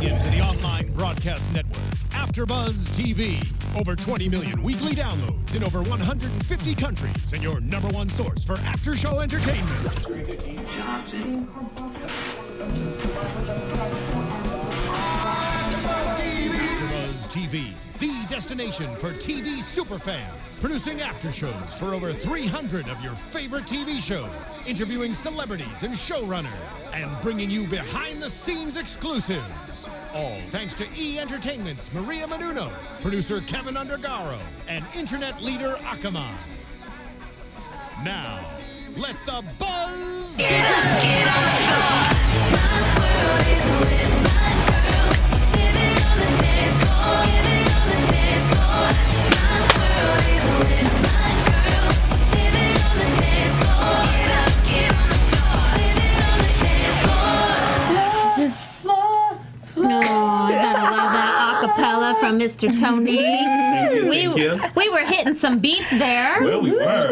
into the online broadcast network, AFTERBUZZ TV. Over 20 million weekly downloads in over 150 countries, and your number one source for after-show entertainment. AFTERBUZZ TV, the destination for TV superfans. Producing after-shows for over 300 of your favorite TV shows. Interviewing celebrities and showrunners. And bringing you behind-the-scenes exclusives. All thanks to E! Entertainment's Maria Menounos, producer Kevin Undergaro, and internet leader Akamai. Now, let the buzz get up, get on the floor. My world is with my girls. Living on the dance floor. Living on the dance floor. My world is with my girls. Living on the dance floor. Get up, get on the floor. Living on the dance floor. Oh, I gotta love that acapella from Mr. Tony. Thank you. We were hitting some beats there. Well, we were. I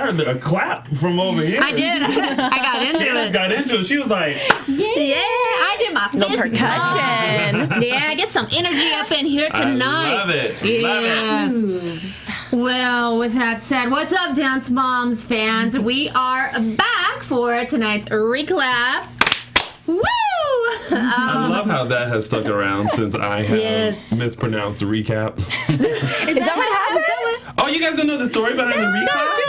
heard a clap from over here. I did. I got into Candice it. got into it. She was like, Yeah, I did my fist percussion. Yeah, get some energy up in here tonight. I love it. Yeah. Love it. Well, with that said, what's up, Dance Moms fans? We are back for tonight's reclap. Woo! I love how that has stuck around since I have mispronounced the recap. Is that what happened? Oh, you guys don't know the story behind the recap? Do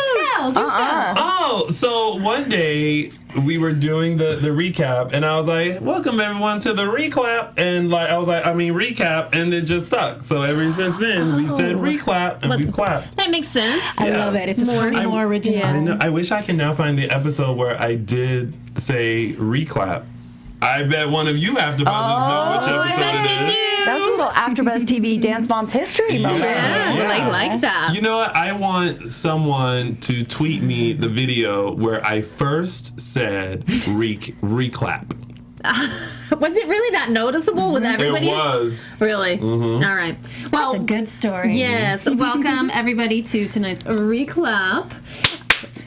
tell. Oh, so one day we were doing the recap, and I was like, "Welcome everyone to the reclap," and recap, and it just stuck. So ever since then, we've said reclap and we've clapped. That makes sense. I love it. It's a totally more original. I know. I wish I could now find the episode where I did say reclap. I bet one of you AfterBuzzers know which episode it is. That was a little AfterBuzz TV Dance Moms history moment. Yeah. I like that. You know what? I want someone to tweet me the video where I first said reclap. Was it really that noticeable with everybody? It was. Really? Mm-hmm. All right. Well, That's a good story. Yes. Welcome, everybody, to tonight's reclap.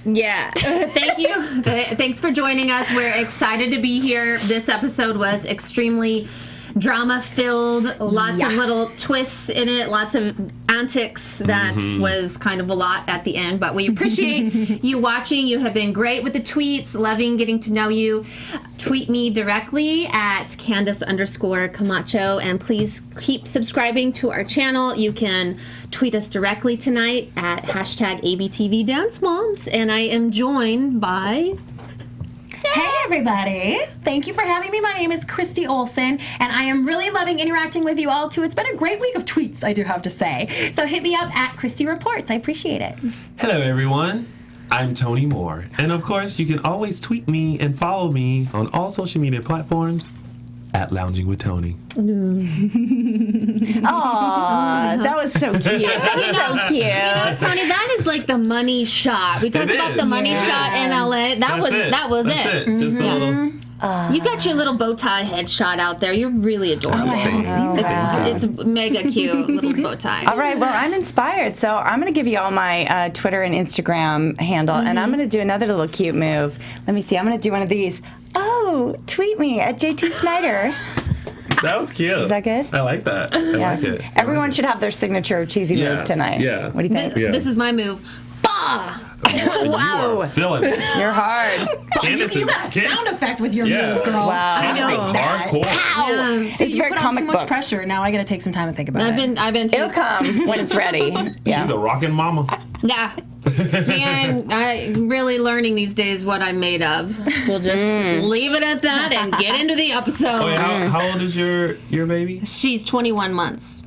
Yeah. Thank you. Thanks for joining us. We're excited to be here. This episode was extremely drama-filled, lots of little twists in it, lots of antics. That was kind of a lot at the end, but we appreciate you watching. You have been great with the tweets, loving getting to know you. Tweet me directly at Candice_Camacho, and please keep subscribing to our channel. You can tweet us directly tonight at #ABTV Dance Moms, and I am joined by... Hey everybody! Thank you for having me. My name is Christy Olson, and I am really loving interacting with you all too. It's been a great week of tweets, I do have to say. So hit me up at Christy Reports. I appreciate it. Hello, everyone. I'm Tony Moore, and of course, you can always tweet me and follow me on all social media platforms at Lounging with Tony. Aw, that was so cute. That was so cute. You know, Tony, that is like the money shot. We talked about the money shot in LA. That was it. That's it. Just a little... You got your little bow tie headshot out there. You're really adorable. It's mega cute little bow tie. All right, well, I'm inspired, so I'm going to give you all my Twitter and Instagram handle, and I'm going to do another little cute move. Let me see. I'm going to do one of these. Oh, tweet me at JT Snyder. That was cute. Is that good? I like that. I like it. Everyone should have their signature cheesy move tonight. Yeah. What do you think? This is my move. Bah! You are feeling it. You're hard. You got a sound effect with your move, girl. Wow. I know. Hardcore. Yeah. See, It's you very put on comic too much book. pressure. Now I got to take some time and think about it. I've been. It'll come when it's ready. Yeah. She's a rockin' mama. Yeah. Man, I'm really learning these days what I'm made of. We'll just leave it at that and get into the episode. Oh, yeah, how old is your baby? She's 21 months.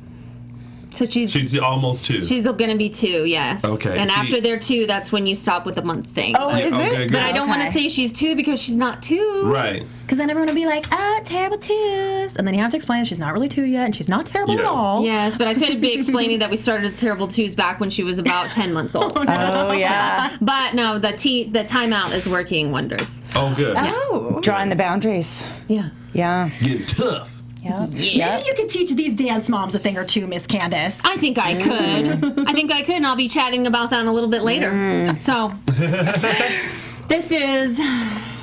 So She's almost 2. She's gonna be 2, yes. Okay. And See- after they're 2, that's when you stop with the month thing. Oh, is it? Okay, good. But I don't want to Okay. say she's 2 because she's not 2. Right. Because then everyone will be like, terrible twos. And then you have to explain she's not really 2 yet, and she's not terrible at Yeah. all. Yes, but I could be explaining that we started Terrible 2s back when she was about 10 months old. Oh, yeah. But no, the timeout is working wonders. Oh, good. Oh. Drawing the boundaries. Yeah. Yeah. Getting tough. Yeah. Maybe you could teach these dance moms a thing or two, Miss Candice. I think I could. And I'll be chatting about that a little bit later. So, this is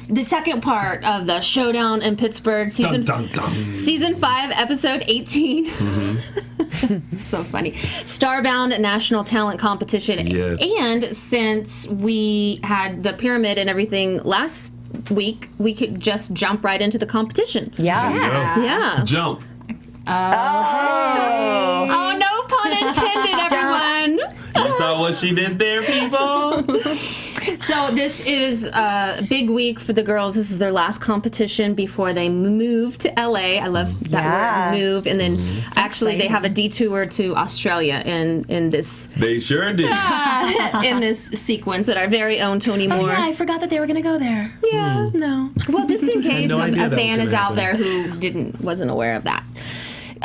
the second part of the Showdown in Pittsburgh Dun, dun, dun. season 5, episode 18. So funny. Starbound National Talent Competition. Yes. And since we had the pyramid and everything last week, we could just jump right into the competition. Yeah. Yeah. Jump. Oh, no pun intended, everyone. You saw what she did there, people? So this is a big week for the girls. This is their last competition before they move to LA. I love that word, move. And then actually they have a detour to Australia in this They sure did. in this sequence that our very own Tony Moore. Yeah, I forgot that they were going to go there. Yeah. No. Well, just in case no idea a that was fan gonna is out happen. there who wasn't aware of that.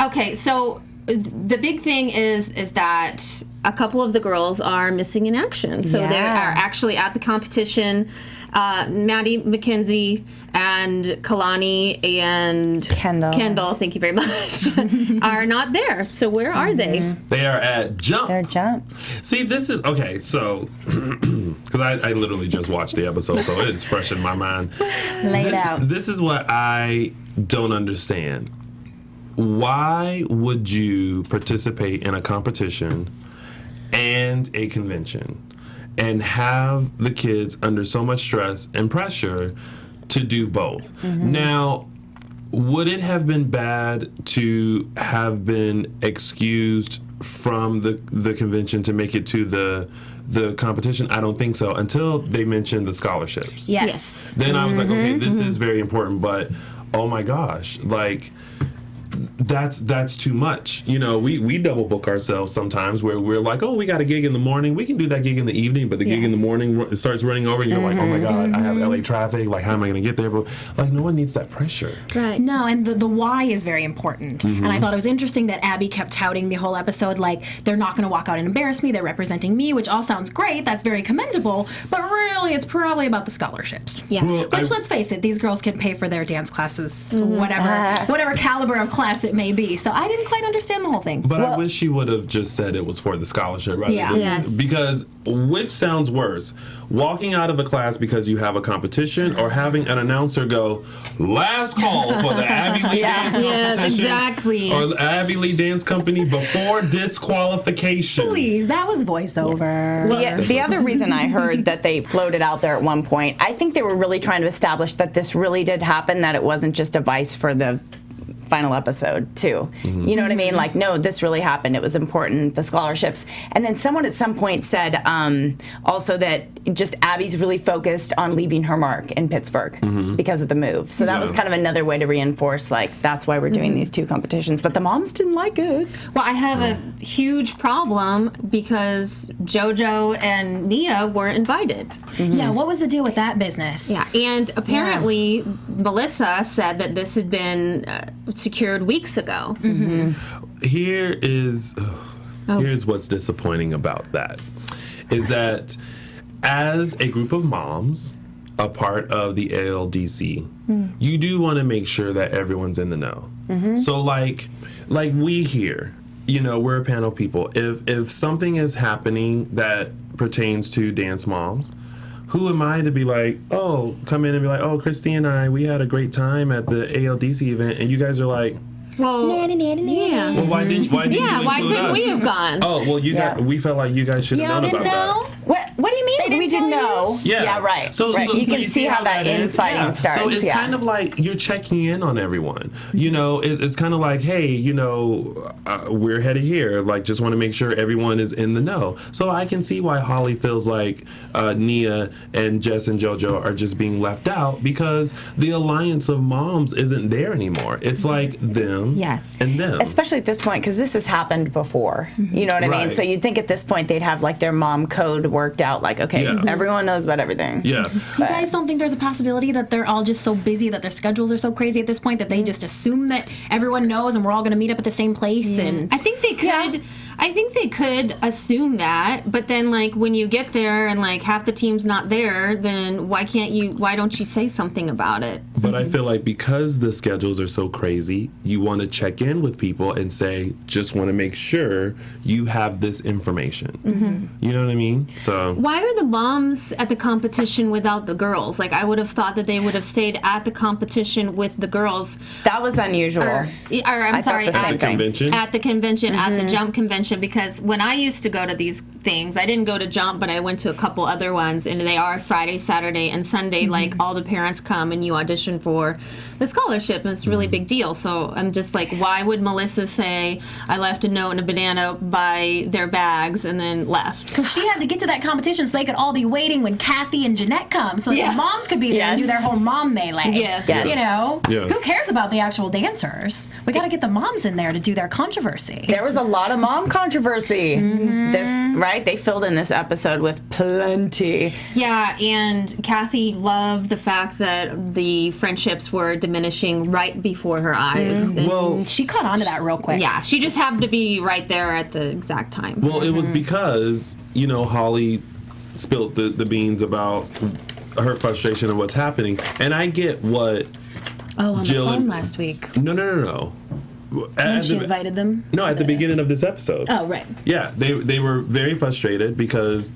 Okay, so the big thing is that a couple of the girls are missing in action. So they are actually at the competition. Maddie McKenzie and Kalani and Kendall, thank you very much, are not there. So where are they? They are at Jump. They're Jump. See, this is okay. So, because I literally just watched the episode, so it's fresh in my mind. Laid out. This is what I don't understand. Why would you participate in a competition and a convention and have the kids under so much stress and pressure to do both? Now, would it have been bad to have been excused from the convention to make it to the competition? I don't think so, until they mentioned the scholarships. Yes. Then I was like, okay, this is very important, but oh my gosh, like, that's too much. You know, we double book ourselves sometimes where we're like, oh, we got a gig in the morning. We can do that gig in the evening, but the gig in the morning it starts running over and you're like, oh my God, I have LA traffic. Like, how am I going to get there? But like, no one needs that pressure. Right. No, and the why is very important. And I thought it was interesting that Abby kept touting the whole episode like, they're not going to walk out and embarrass me. They're representing me, which all sounds great. That's very commendable. But really, it's probably about the scholarships. Yeah. Well, Which, let's face it, these girls can pay for their dance classes, whatever caliber of class it may be. So I didn't quite understand the whole thing. But I wish she would have just said it was for the scholarship rather Yeah. than Yes. because which sounds worse? Walking out of a class because you have a competition or having an announcer go, last call for the Abby Lee Dance Yes, Competition exactly. or the Abby Lee Dance Company before disqualification. Please, that was voiceover. The other reason I heard that they floated out there at one point, I think they were really trying to establish that this really did happen, that it wasn't just a vice for the final episode too. You know what I mean? Like, no, this really happened. It was important, the scholarships. And then someone at some point said also that just Abby's really focused on leaving her mark in Pittsburgh because of the move. So that was kind of another way to reinforce, like, that's why we're doing these two competitions. But the moms didn't like it. Well, I have a huge problem because JoJo and Nia weren't invited. Yeah, what was the deal with that business? Yeah, and apparently Melissa said that this had been secured weeks ago. Here's what's disappointing about that is that as a group of moms, a part of the ALDC, you do want to make sure that everyone's in the know. So like we here, you know, we're a panel of people. If something is happening that pertains to Dance Moms, who am I to be like, oh, come in and be like, oh, Christy and I, we had a great time at the ALDC event, and you guys are like, Well, yeah. well, why didn't you Yeah, why include couldn't us? we have gone? Oh, well, we felt like you guys should have Y'all known didn't about know? that. What do you mean? They We didn't didn't tell know. Yeah. right. So right. You can see how that is. infighting starts. So it's yeah. kind of like you're checking in on everyone. You know, it's kind of like, hey, you know, we're headed here. Like, just want to make sure everyone is in the know. So I can see why Holly feels like Nia and Jess and JoJo are just being left out because the alliance of moms isn't there anymore. It's like them and them. Especially at this point, because this has happened before. You know what I mean? Right. So you'd think at this point they'd have like their mom code worked out. Like, okay, Yeah. everyone knows about everything. Yeah. You guys don't think there's a possibility that they're all just so busy, that their schedules are so crazy at this point that they just assume that everyone knows and we're all going to meet up at the same place? And I think they could. I think they could assume that, but then like when you get there and like half the team's not there, then why don't you say something about it? But I feel like because the schedules are so crazy, you want to check in with people and say, just want to make sure you have this information. You know what I mean? So Why are the moms at the competition without the girls? Like, I would have thought that they would have stayed at the competition with the girls. That was unusual. Or I'm thought sorry, the same at thing. convention. At the convention, at the jump convention, because when I used to go to these things, I didn't go to jump, but I went to a couple other ones, and they are Friday, Saturday, and Sunday. Like, all the parents come and you audition for the scholarship, and it's a really big deal. So I'm just like, why would Melissa say, I left a note and a banana by their bags and then left? Because she had to get to that competition so they could all be waiting when Kathy and Janette come, so Yeah. the moms could be there and do their whole mom melee. Yeah. Yes. You know? Yeah. Who cares about the actual dancers? We got to get the moms in there to do their controversy. There was a lot of mom controversy. Right? They filled in this episode with plenty. Yeah, and Kathy loved the fact that the friendships were diminishing right before her eyes. And well, She caught on to that real quick. yeah, she just happened to be right there at the exact time. well, it was because, you know, Holly spilled the beans about her frustration of what's happening. And I get what Oh, on Jill the phone and- last week. No. When she invited them. No, at the beginning of this episode. Oh, right. Yeah, they were very frustrated because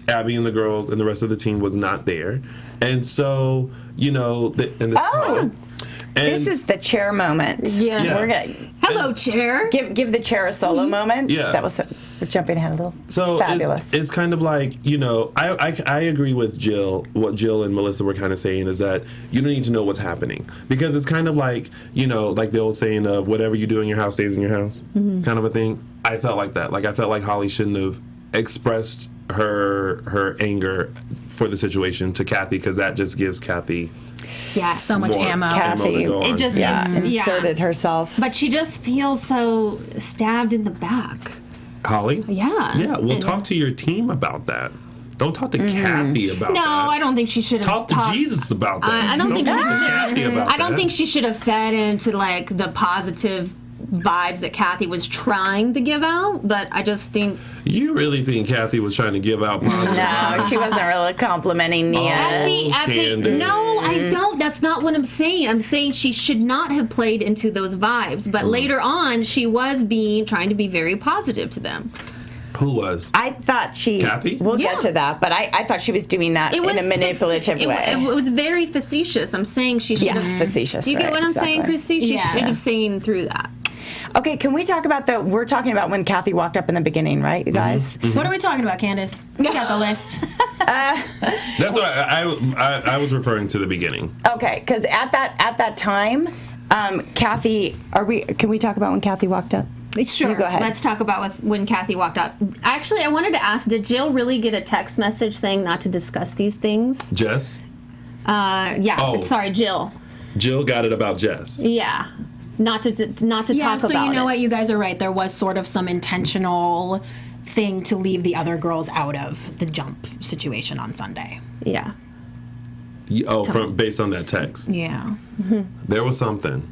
Abby and the girls and the rest of the team was not there, and so and This is the chair moment. Yeah. We're gonna Hello, chair. give the chair a solo moment. Yeah. That was we're jumping ahead a little. so Fabulous. It's kind of like, you know, I agree with Jill. What Jill and Melissa were kind of saying is that you don't need to know what's happening, because it's kind of like, you know, like the old saying of whatever you do in your house stays in your house, kind of a thing. I felt like that. Like, I felt like Holly shouldn't have expressed her anger for the situation to Kathy, because that just gives Kathy Yeah, So much more ammo. Kathy. to go on. It just Yeah, gives, inserted herself. But she just feels so stabbed in the back. Holly? Yeah. Yeah, well, And- talk to your team about that. Don't talk to Kathy about No, that. I don't think she should have Talk to Jesus about that. I don't think she talk to should. Kathy about I don't that. think she should have fed into like the positive vibes that Kathy was trying to give out. But I just think You really think Kathy was trying to give out positive? No, she wasn't really complimenting Nia. Candice. no, I don't. That's not what I'm saying. I'm saying she should not have played into those vibes. But later on, she was trying to be very positive to them. Who was? I thought she. Kathy? We'll Yeah. get to that, but I thought she was doing that in a manipulative way. It was very facetious. I'm saying she should Yeah, have. facetious. Do you get right, what I'm saying, exactly. Christy? She Yeah. should have seen through that. Okay, can we talk about we're talking about when Kathy walked up in the beginning, right, you guys? What are we talking about, Candice? We got the list. That's what I was referring to the beginning. Okay, because at that time, Kathy, can we talk about when Kathy walked up? Sure. You go ahead. Let's talk about when Kathy walked up. Actually, I wanted to ask, did Jill really get a text message saying not to discuss these things? Jess? Yeah. Oh. Sorry, Jill. Jill got it about Jess. Yeah. Not to Yeah, talk so about you know it. what? You guys are right. There was sort of some intentional thing to leave the other girls out of the jump situation on Sunday. Yeah. Based on that text. Yeah. There was something.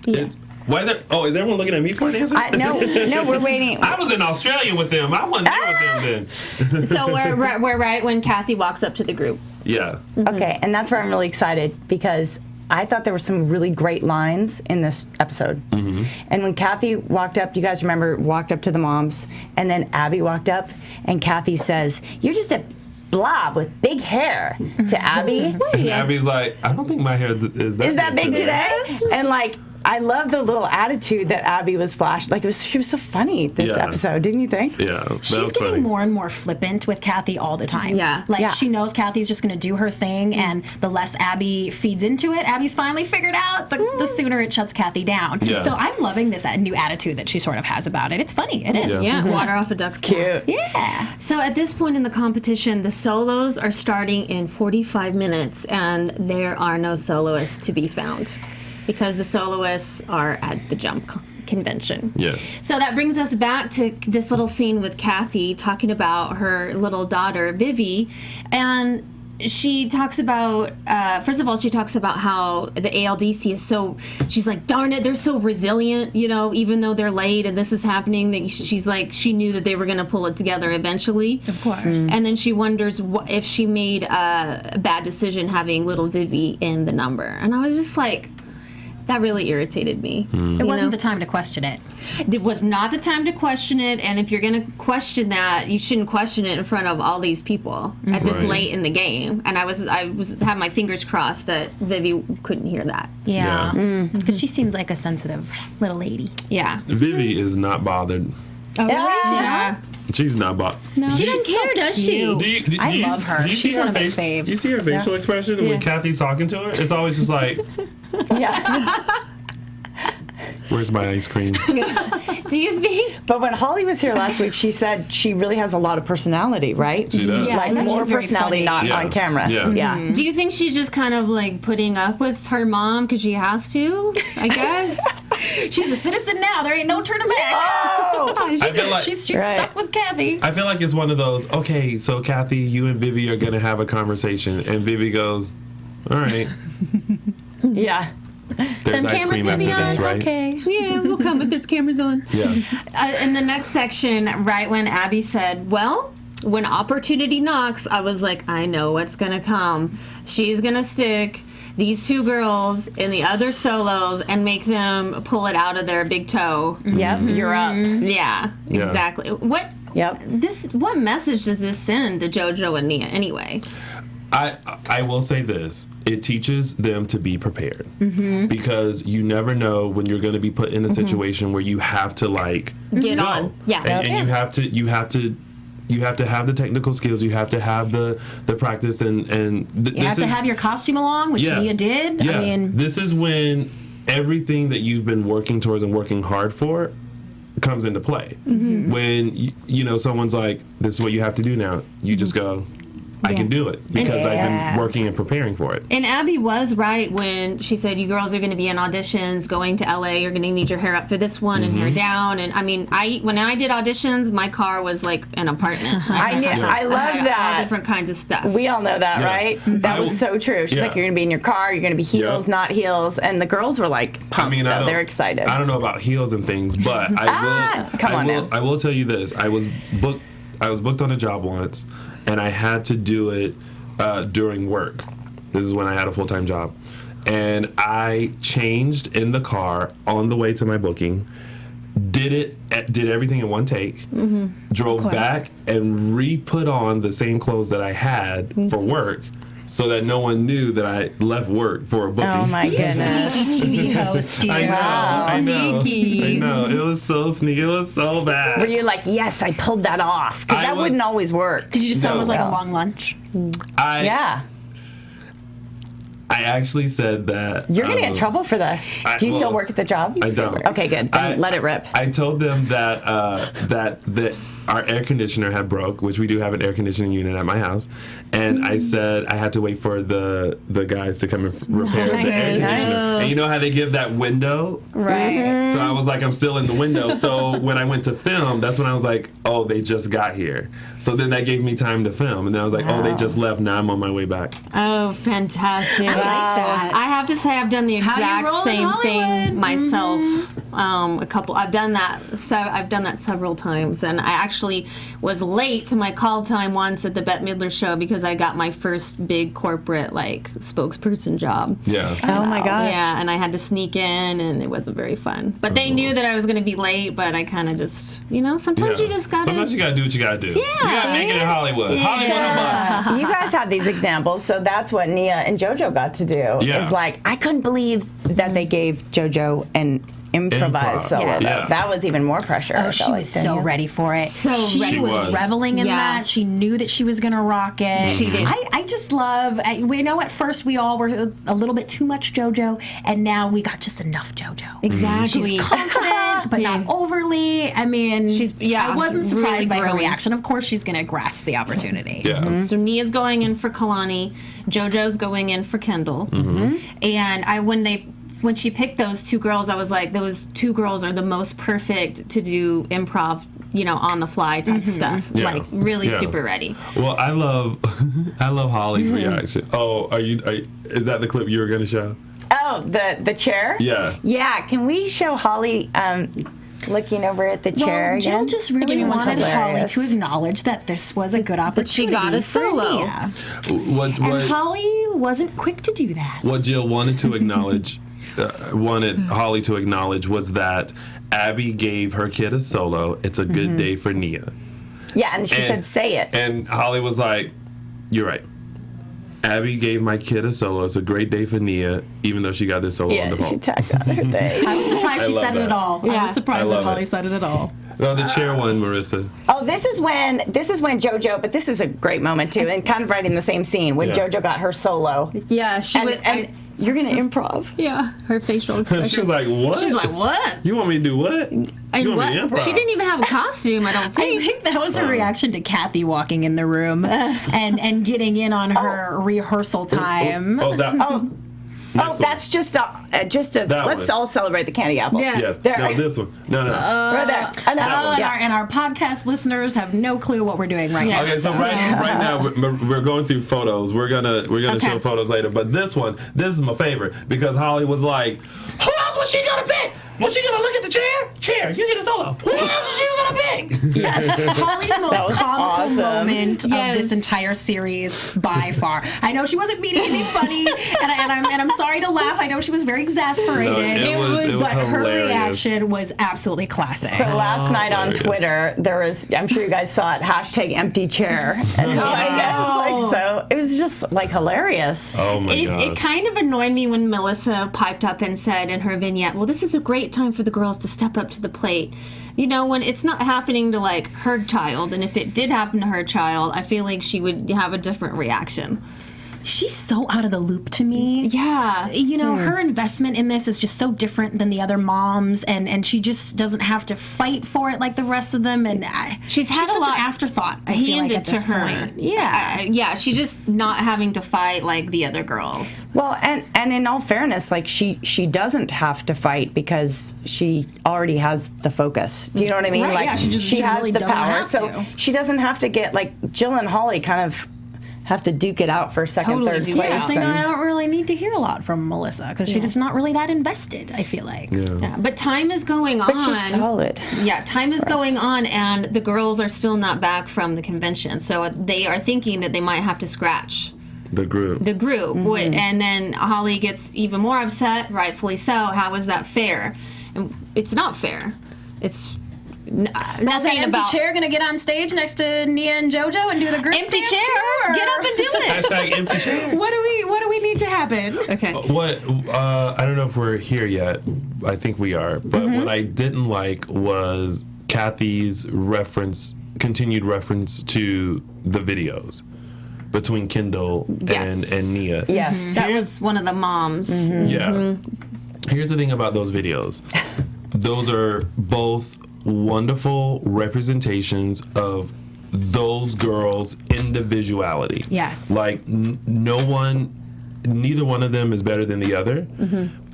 Yeah. Why is everyone looking at me for an answer? No, we're waiting. I was in Australia with them. I wasn't there with them then. So we're right when Kathy walks up to the group. Yeah. Okay, and that's where I'm really excited because I thought there were some really great lines in this episode. Mm-hmm. And when Kathy walked up, you guys remember, walked up to the moms, and then Abby walked up, and Kathy says, "You're just a blob with big hair," to Abby. And Abby's like, I don't think my hair is that Is that big today? And like, I love the little attitude that Abby was flashed. Like, she was so funny this Yeah. episode, didn't you think? Yeah, that She's was getting funny. more and more flippant with Kathy all the time. Yeah. Like, Yeah. she knows Kathy's just going to do her thing, and the less Abby feeds into it, Abby's finally figured out, the sooner it shuts Kathy down. Yeah. So I'm loving this new attitude that she sort of has about it. It's funny. It is. Yeah. Yeah. Water off a duck's back. Cute. Yeah. So at this point in the competition, the solos are starting in 45 minutes, and there are no soloists to be found because the soloists are at the jump convention. Yes. So that brings us back to this little scene with Kathy talking about her little daughter, Vivi, and she talks about, first of all, she talks about how the ALDC is so, she's like, darn it, they're so resilient, you know, even though they're late and this is happening, that she's like, she knew that they were going to pull it together eventually. Of course. And then she wonders if she made a bad decision having little Vivi in the number. And I was just like, that really irritated me. It wasn't the time to question it. It was not the time to question it, and if you're going to question that, you shouldn't question it in front of all these people at this Right. late in the game. And I was had my fingers crossed that Vivi couldn't hear that. Yeah. Yeah. Because she seems like a sensitive little lady. Yeah. Vivi is not bothered. Oh, really? Yeah. She's not bothered. No, She doesn't care, does she? I love her. Do you She's see one her of my face? faves. You see her facial expression when Kathy's talking to her? It's always just like, Yeah. where's my ice cream? Do you think? But when Holly was here last week, she said she really has a lot of personality, right? She does. Yeah. Like I know more she's very personality, funny. not Yeah. on camera. Yeah. Yeah. Do you think she's just kind of like putting up with her mom because she has to? I guess. She's a citizen now. There ain't no turning back. Oh! I feel like She's Right. stuck with Kathy. I feel like it's one of those. Okay, so Kathy, you and Vivi are gonna have a conversation, and Vivi goes, "All right, Yeah. there's Them ice cameras cream may after be on. this, right?" Okay. Yeah, we'll come if there's cameras on. Yeah. In the next section, right when Abby said, well, when opportunity knocks, I was like, I know what's going to come. She's going to stick these two girls in the other solos and make them pull it out of their big toe. Yep. You're up. Yeah, Yeah. exactly. What message does this send to JoJo and Nia anyway? I will say this. It teaches them to be prepared. Because you never know when you're going to be put in a situation where you have to like Get go. on. Yeah. And you have to have the technical skills. You have to have the practice You have to have your costume along, which Nia did. Yeah. I mean, this is when everything that you've been working towards and working hard for comes into play. When you know someone's like, "This is what you have to do now," you just go, "I can do it," because I've been working and preparing for it. And Abby was right when she said, you girls are going to be in auditions, going to LA, you're going to need your hair up for this one and hair down. And I mean, when I did auditions, my car was like an apartment. Like, I love had that. all different kinds of stuff. We all know that, Yeah. right? That was so true. She's Yeah. like, you're going to be in your car, you're going to be heels, Yeah. not heels. And the girls were like pumped, though. They're excited. I don't know about heels and things, but I will tell you this. I was booked on a job once, and I had to do it during work. This is when I had a full-time job. And I changed in the car on the way to my booking, did everything in one take, drove back and re-put on the same clothes that I had for work so that no one knew that I left work for a booking. Oh my goodness. TV host, you. I know. It was so sneaky. It was so bad. Were you like, yes, I pulled that off? Because that wouldn't always work. Did you just say it was like a No. long lunch? Yeah. I actually said that. You're going to get in trouble for this. Do you still work at the job? I don't. Okay, good. Then let it rip. I told them that that our air conditioner had broke, which we do have an air conditioning unit at my house, and I said I had to wait for the guys to come and repair the air conditioner. And you know how they give that window? Right. So I was like, I'm still in the window. So when I went to film, that's when I was like, oh, they just got here. So then that gave me time to film, and then I was like, oh, they just left. Now I'm on my way back. Oh, fantastic. I like that. I have to say I've done the how you exact roll in same thing Hollywood. myself. I've done that several times, and I actually was late to my call time once at the Bette Midler show because I got my first big corporate like spokesperson job. Yeah. Oh my gosh. Yeah, and I had to sneak in, and it wasn't very fun. But they knew that I was going to be late, but I kind of just, sometimes you just got to. Sometimes you gotta do what you gotta do. You gotta make it in Hollywood. Hollywood or bust. You guys have these examples, so that's what Nia and JoJo got to do. Yeah. Is like, I couldn't believe that they gave JoJo an improvised Improv. solo. Yeah. though. Yeah. That was even more pressure. Oh, I she felt was like, so didn't you? ready for it. So she ready. was She was. reveling in Yeah. that. She knew that she was going to rock it. She did. I just love, we know at first we all were a little bit too much JoJo, and now we got just enough JoJo. Exactly. She's confident, but not overly. I mean, I wasn't surprised really by her growing. reaction. Of course, she's going to grasp the opportunity. Yeah. So Nia's going in for Kalani, JoJo's going in for Kendall, and when she picked those two girls, I was like, those two girls are the most perfect to do improv on the fly type stuff. Yeah. Like really Yeah. super ready. Well, I love Holly's reaction. Oh, is that the clip you were going to show? Oh, the chair? Yeah. Yeah, can we show Holly looking over at the chair Well, Jill again? just really It was wanted Holly hilarious. to acknowledge that this was a good opportunity. she got a for solo. Nia. What And Holly wasn't quick to do that. what Jill wanted to acknowledge, wanted Holly to acknowledge was that Abby gave her kid a solo. It's a good day for Nia. Yeah, and she And- said, say it. And Holly was like, "You're right. Abby gave my kid a solo. It's a great day for Nia, even though she got this solo on Yeah, the she phone." tacked on her thing. I was surprised I she love said that. it all. I Yeah. was I surprised that love Holly it. said it all. No, the chair one, Marissa. Oh, this is when JoJo, but this is a great moment too, and kind of right in the same scene when Yeah. JoJo got her solo. Yeah, she And you're gonna improv. yeah, her facial expression. She was like, "What? She's like, what? You want me to do what? And you want me to what? improv?" She didn't even have a costume, I don't I think. think that was her reaction to Kathy walking in the room and getting in on her rehearsal time. Oh, that. Oh, Next one. that's just a. That Let's one. all celebrate the candy apple. Yeah. Yes. There. No, this one. No. Right there. I know. Oh, and, Yeah. our podcast listeners have no clue what we're doing right now. Okay, so right now we're going through photos. We're gonna Okay. show photos later. But this is my favorite because Holly was like, "Who else was she gonna pick? Was she gonna look at the chair? Chair, you get a solo. Who else was she gonna pick?" Yes, Holly's most was comical awesome. moment Yes. of this entire series by far. I know she wasn't meaning to be funny, and I'm sorry to laugh. I know she was very exasperated. No, it was but her hilarious. reaction was absolutely classic. So last night on hilarious. Twitter, there was, I'm sure you guys saw it, #empty-chair. And so it was just like hilarious. Oh my god. It kind of annoyed me when Melissa piped up and said in her vignette, well, this is a great time for the girls to step up to the plate. When it's not happening to like her child, and if it did happen to her child, I feel like she would have a different reaction. She's so out of the loop to me. Yeah. Her investment in this is just so different than the other moms, and she just doesn't have to fight for it like the rest of them. And She's had a such lot an afterthought. I feel like handed at this to her. point. Yeah. Yeah, she's just not having to fight like the other girls. Well, and in all fairness, like she doesn't have to fight because she already has the focus. Do you know what I mean? Right, Like yeah, she has really the doesn't power, have so to. she doesn't have to get like Jill and Holly kind of have to duke it out for second, Totally third duke place. it out. So I don't really need to hear a lot from Melissa because she's not really that invested, I feel like. Yeah, but time is going on. But she's solid. Yeah, time is going on, and the girls are still not back from the convention. So they are thinking that they might have to scratch the group. the group. And then Holly gets even more upset, rightfully so. How is that fair? And it's not fair. It's Is that nothing empty about chair gonna get on stage next to Nia and JoJo and do the group empty dance chair. too, or- Get up and do it. Hashtag empty chair. What do we need to happen? Okay. What I don't know if we're here yet. I think we are. But what I didn't like was Kathy's continued reference to the videos between Kendall Yes. and Nia. Yes. That was one of the moms. Yeah. Here's the thing about those videos. Those are both wonderful representations of those girls' individuality. Yes. Like neither one of them is better than the other.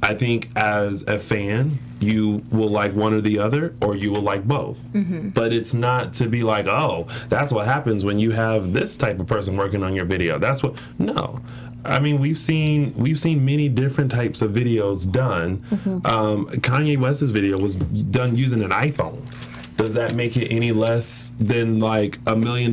I think as a fan, you will like one or the other, or you will like both. But it's not to be like, oh, that's what happens when you have this type of person working on your video. That's what. No, I mean we've seen many different types of videos done. Kanye West's video was done using an iPhone. Does that make it any less than like $1 million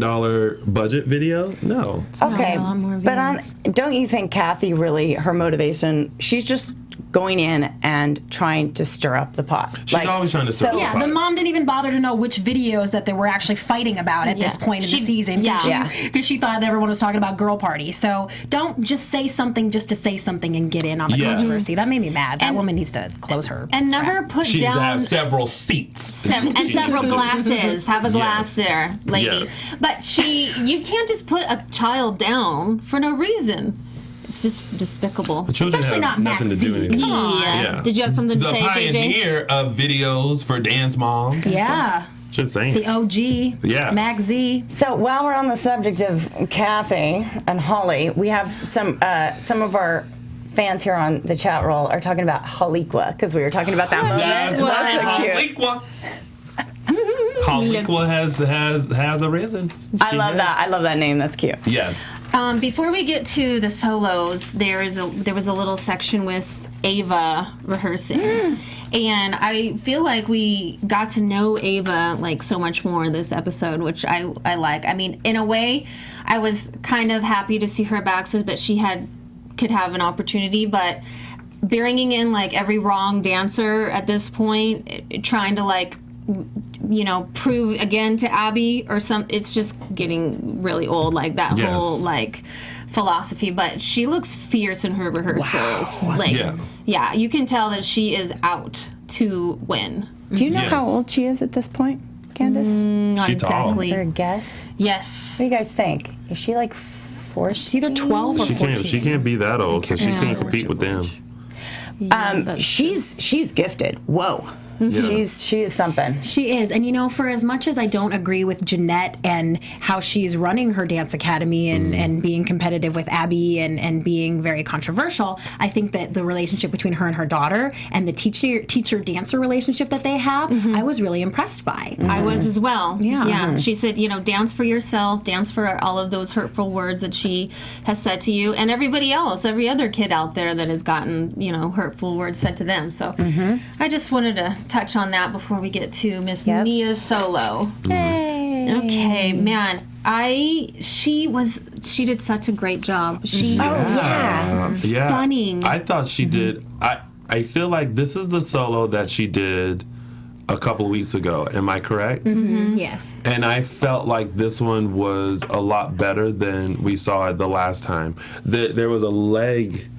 budget video? No. Okay, a lot more but don't you think Kathy really, her motivation, she's just going in and trying to stir up the pot. She's always trying to stir up the Yeah, pot. the mom didn't even bother to know which videos that they were actually fighting about at this point in the season. Because she thought everyone was talking about girl party. So don't just say something just to say something and get in on the Yeah. controversy. That made me mad. That woman needs to close her. And never put She needs to down have several seats. and several glasses. Have a glass Yes. there, lady. Yes. But you can't just put a child down for no reason. It's just despicable. The children Especially have not nothing to do with Maxine. it. Come on. Yeah. Did you have something to The say, JJ? pioneer of videos for dance moms. Yeah. Just saying. The OG. Yeah. Mac Z. So while we're on the subject of Kathy and Holly, we have some of our fans here on the chat roll are talking about Haliqua because we were talking about that moment. That's It was right. so cute. Haliqua. Haliqua has arisen. I love that. I love that name. That's cute. Yes. Before we get to the solos, there was a little section with Ava rehearsing. And I feel like we got to know Ava like so much more this episode, which I like. I mean, in a way, I was kind of happy to see her back so that she could have an opportunity, but bringing in like every wrong dancer at this point, trying to like, you know, prove again to Abby or it's just getting really old, like that whole like philosophy. But she looks fierce in her rehearsals. Wow. Like, yeah, you can tell that she is out to win. Do you know how old she is at this point, Candice? Not She tall. exactly. Or a guess? Yes. What do you guys think? Is she like 4? She's either 12 or 14. She can't be that old because she can't compete with them. She's gifted. Whoa. Yeah. She is something. She is. And you know, for as much as I don't agree with Janette and how she's running her dance academy and being competitive with Abby and being very controversial, I think that the relationship between her and her daughter and the teacher-dancer relationship that they have, I was really impressed by. I was as well. Yeah. She said, you know, dance for yourself, dance for all of those hurtful words that she has said to you, and everybody else, every other kid out there that has gotten, you know, hurtful words said to them. So I just wanted to touch on that before we get to Miss Nia's solo. Hey. Okay, man. She did such a great job. She stunning. I thought she did. I feel like this is the solo that she did a couple of weeks ago. Am I correct? Yes. And I felt like this one was a lot better than we saw it the last time. There was a leg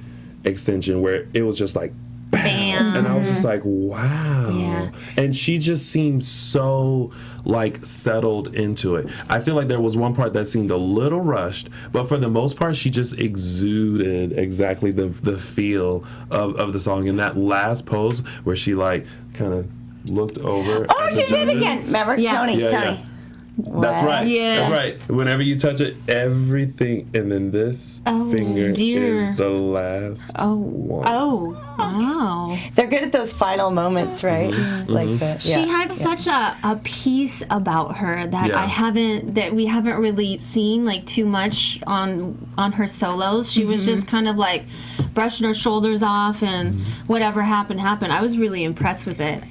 extension where it was just like Bam. and I was just like, wow. Yeah. And she just seemed so like settled into it. I feel like there was one part that seemed a little rushed, but for the most part, she just exuded exactly the feel of the song. And that last pose where she like kind of looked over. Oh, at she the did it judges. again. Remember? Yeah. Tony. Yeah. That's right. Yeah. That's right. Whenever you touch it, everything, and then this finger dear. is the last one. Oh, wow. They're good at those final moments, right? Like that. She had such a piece about her that that we haven't really seen like too much on her solos. She was just kind of like brushing her shoulders off and whatever happened. I was really impressed with it.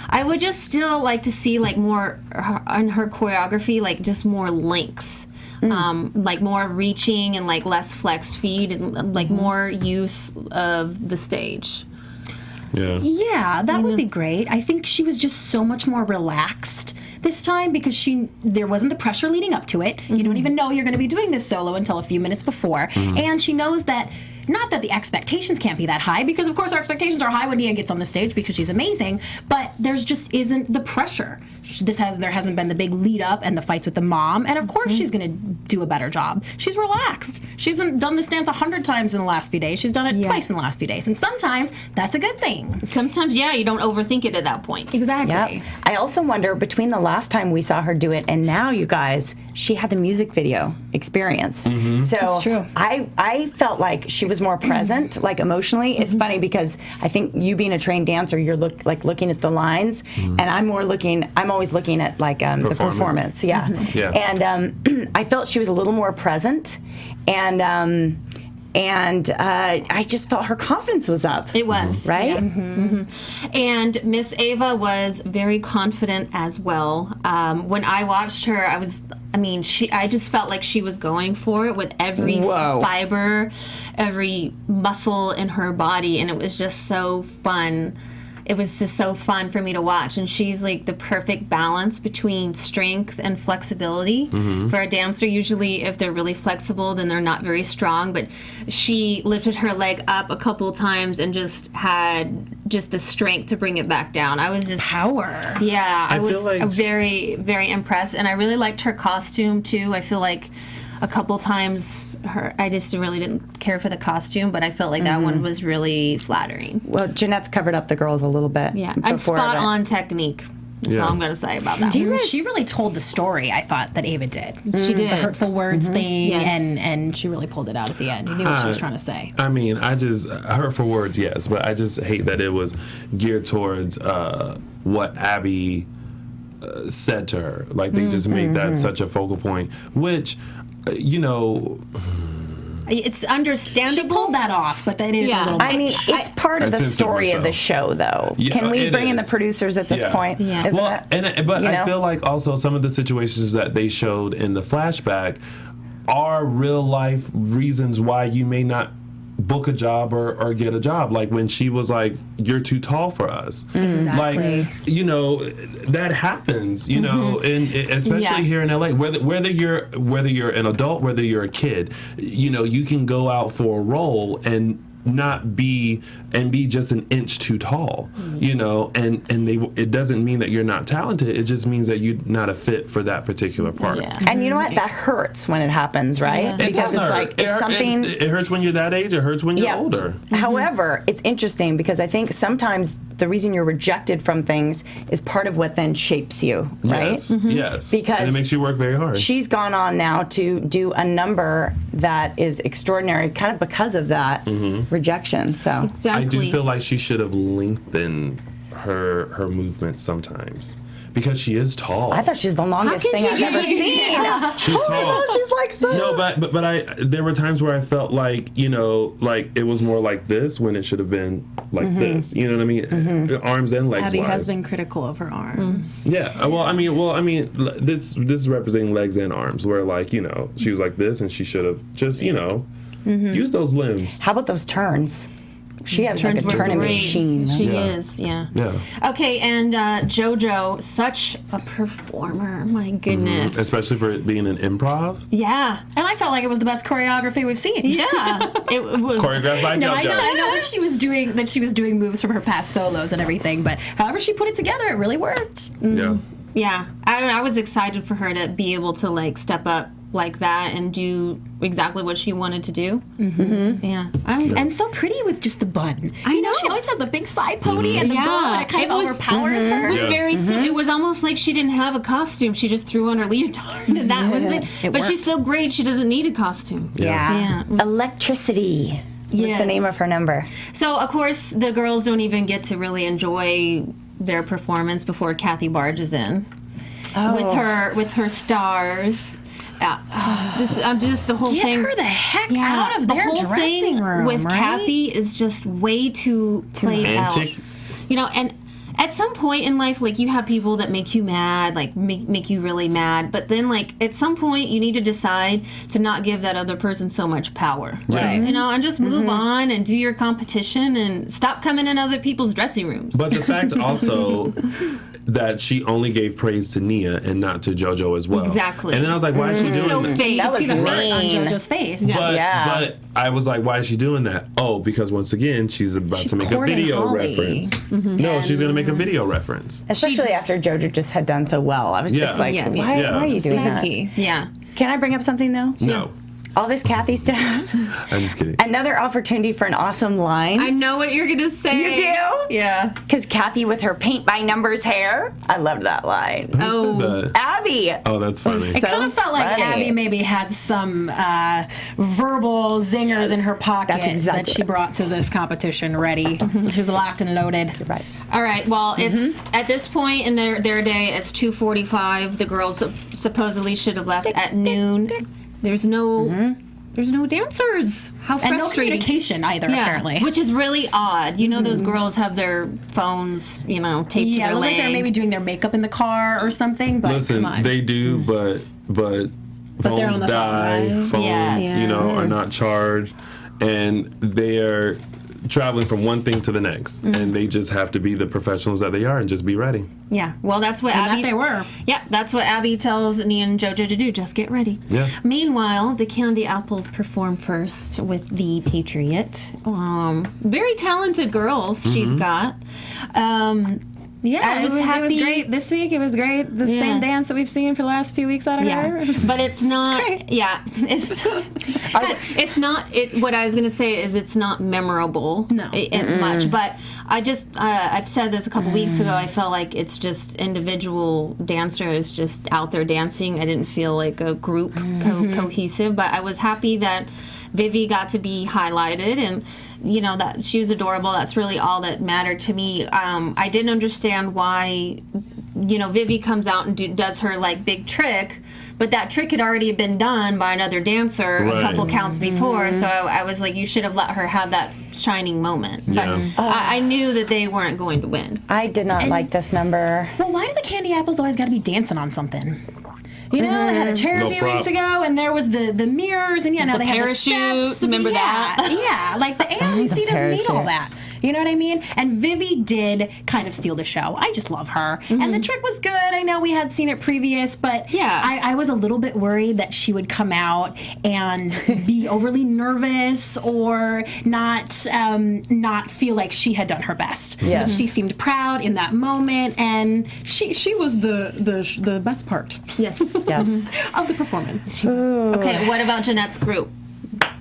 I would just still like to see like more on her choreography, like just more length. Like more reaching and like less flexed feet and like more use of the stage. Yeah, that would be great. I think she was just so much more relaxed this time because there wasn't the pressure leading up to it. You don't even know you're going to be doing this solo until a few minutes before. And she knows that, not that the expectations can't be that high, because of course our expectations are high when Nia gets on the stage because she's amazing, but there's just isn't the pressure. There hasn't been the big lead up and the fights with the mom, and of course she's going to do a better job. She's relaxed. She hasn't done this dance 100 times in the last few days. She's done it twice in the last few days, and sometimes that's a good thing. Sometimes, you don't overthink it at that point. Exactly. Yep. I also wonder, between the last time we saw her do it and now, you guys, she had the music video experience. So That's true. I felt like she was more present, like emotionally. It's funny because I think you being a trained dancer, you're looking at the lines, and I'm always looking at like the performance. Yeah. And I felt she was a little more present, and I just felt her confidence was up. It was. Right? And Miss Ava was very confident as well. When I watched her, I just felt like she was going for it with every fiber, every muscle in her body, and it was just so fun. It was just so fun for me to watch, and she's like the perfect balance between strength and flexibility. For a dancer, usually if they're really flexible, then they're not very strong, but she lifted her leg up a couple of times and just had just the strength to bring it back down. I was just Power. Yeah, I was feel like very, very impressed, and I really liked her costume too. I feel like a couple times I just really didn't care for the costume, but I felt like that one was really flattering. Well, Janette's covered up the girls a little bit. Yeah, and spot on technique. That's all I'm going to say about that. She really told the story, I thought, that Ava did. She did. The hurtful words thing, Yes. and she really pulled it out at the end. You knew what she was trying to say. I mean, hurtful words, yes, but I just hate that it was geared towards what Abby said to her. Like, they just made that such a focal point, which, It's understandable. She pulled that off, but that is Yeah. a little. I mean, it's part of the I sense it story of the myself. show, though. Yeah, Can we it bring in the is. producers at this Yeah. point? Yeah. Isn't Well, it? but you I know? feel like also some of the situations that they showed in the flashback are real life reasons why you may not book a job or get a job. Like when she was like, "You're too tall for us." Exactly. Like, that happens, and especially Yeah. here in LA, whether you're an adult, whether you're a kid, you can go out for a role and not be just an inch too tall, and it doesn't mean that you're not talented. It just means that you're not a fit for that particular part. Yeah. And you know what? That hurts when it happens, right? Yeah. It Because does it's hurt. like it's something. It hurts when you're that age. It hurts when you're older. However, it's interesting because I think sometimes the reason you're rejected from things is part of what then shapes you, right? Yes. Yes. Because and it makes you work very hard. She's gone on now to do a number that is extraordinary, kind of because of that rejection. So Exactly. I do feel like she should have lengthened her movement sometimes because she is tall. I thought she's the longest can thing she I've be? ever seen. She's tall. She's like so. No, but there were times where I felt like like it was more like this when it should have been like this. You know what I mean? Arms and legs Abby wise. has been critical of her arms. Yeah. Well, I mean, this is representing legs and arms. Where she was like this, and she should have just use those limbs. How about those turns? She has like a were turning great. machine. She Yeah. is, yeah. Yeah. Okay, and JoJo, such a performer. My goodness. Especially for it being an improv. Yeah. And I felt like it was the best choreography we've seen. Yeah. It was. Choreographed by No, JoJo. I know that she was doing moves from her past solos and everything, but however she put it together, it really worked. Yeah. Yeah. I was excited for her to be able to step up like that and do exactly what she wanted to do. Mm-hmm. Yeah. And so pretty with just the bun. I know. She always has the big side pony and the Yeah. bow, and it kind of It was- overpowers her. It was Yeah. very. It was almost like she didn't have a costume. She just threw on her leotard, and that was it. But worked. she's so great. She doesn't need a costume. Yeah. Yeah. Electricity. Was the Yes. name of her number. So of course the girls don't even get to really enjoy their performance before Kathy barges in with her stars. Just the whole Get thing. her the heck Yeah, out of the their whole dressing thing room, with right? Kathy is just way too played out. Antic. And at some point in life, you have people that make you mad, make you really mad. But then, at some point, you need to decide to not give that other person so much power. Right. And just move on and do your competition and stop coming in other people's dressing rooms. But the fact also that she only gave praise to Nia and not to JoJo as well. Exactly. And then I was like, why is she doing So that? fake. That was See the hurt on mean. JoJo's face. But I was like, why is she doing that? Oh, because once again, she's about to make a courting video Holly. reference. No, she's going to make a video reference. Especially after JoJo just had done so well. I was just Yeah. like, Yeah. why are you doing that? Stinky. Yeah. Can I bring up something though? No, All this Kathy stuff. I'm just kidding. Another opportunity for an awesome line. I know what you're going to say. You do? Yeah. Because Kathy with her paint by numbers hair. I loved that line. Oh. The- Abby. oh, that's funny. It So kind of felt like funny. Abby maybe had some verbal zingers in her pocket That's exactly that she brought to this competition ready. She was locked and loaded. Right. All right. Well, it's at this point in their day. It's 2:45. The girls supposedly should have left at noon. There's no dancers. How And no frustrating. communication either, apparently. Which is really odd. Those girls have their phones, taped to Yeah, their look like they're leg. maybe doing their makeup in the car or something, but Listen, come on. they do, but they're phones on the phone, die. right? Phones, Yeah. are not charged, and they are traveling from one thing to the next, and they just have to be the professionals that they are and just be ready. Yeah. Well, that's what and Abby. that they were. Yeah, that's what Abby tells Nia and JoJo to do. Just get ready. Yeah. Meanwhile, the Candy Apples perform first with the Patriot. Very talented girls she's got. Yeah, I was it was happy- great. This week it was great. The Yeah. same dance that we've seen for the last few weeks out of her. But it's not. great. Yeah, it's not. What I was gonna say is it's not memorable. No. As much. But I just I've said this a couple weeks ago. I felt like it's just individual dancers just out there dancing. I didn't feel like a group cohesive. But I was happy that Vivi got to be highlighted, and that she was adorable. That's really all that mattered to me. I didn't understand why Vivi comes out and does her like big trick, but that trick had already been done by another dancer a couple counts before. So I was like, you should have let her have that shining moment. Yeah. But I knew that they weren't going to win. I did not like this number. Well, why do the candy apples always got to be dancing on something? You know, they had a chair a few weeks ago, and there was the mirrors, and now The they have the parachute, steps. remember that? Yeah, like the ALDC doesn't need all that. You know what I mean? And Vivi did kind of steal the show. I just love her. And the trick was good. I know we had seen it previous, but I was a little bit worried that she would come out and be overly nervous or not feel like she had done her best. Yes. But she seemed proud in that moment, and she was the best part. Yes. Yes. Of the performance. Okay, what about Janette's group?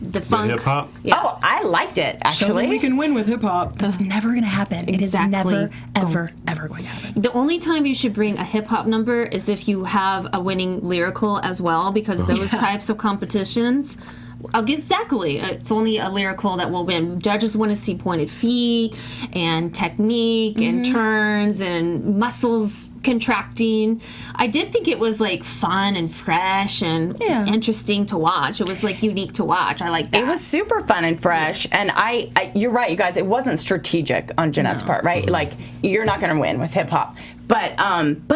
The funk. Hip hop. Yeah. Oh, I liked it, Show them we actually. can win with hip hop. That's never going to happen. It is Exactly. never, ever, ever going to happen. The only time you should bring a hip hop number is if you have a winning lyrical as well, because those types of competitions. Exactly. It's only a lyrical that will win. Judges want to see pointed feet and technique and turns and muscles contracting. I did think it was like fun and fresh and interesting to watch. It was like unique to watch. I like that. It was super fun and fresh, and I you're right, you guys. It wasn't strategic on Janette's part, right? Like, you're not going to win with hip hop, but